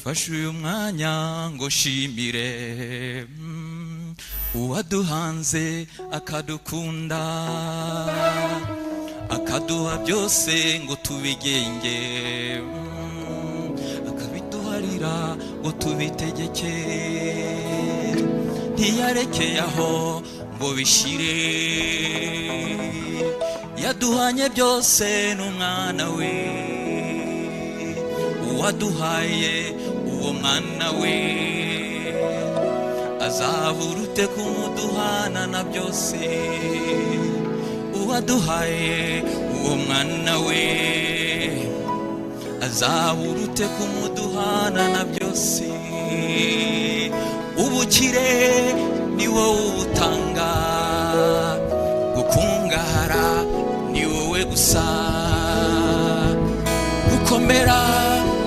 fasha uyu mwanya ngo shimire uwaduhanze akadukunda akaduha byose ngo tubigenge akabiduharira ngo tubitegeke ntiyarekeye aho ngo bishire yaduhanye byose n'umwana we uwaduhaye uwo mwana we azaburute kumuduhana na byose uwaduhaye uwo mwana we azaburute kumuduhana na byose ubukire ni wowe ubutanga gukungahara ni wowe gusa gukomera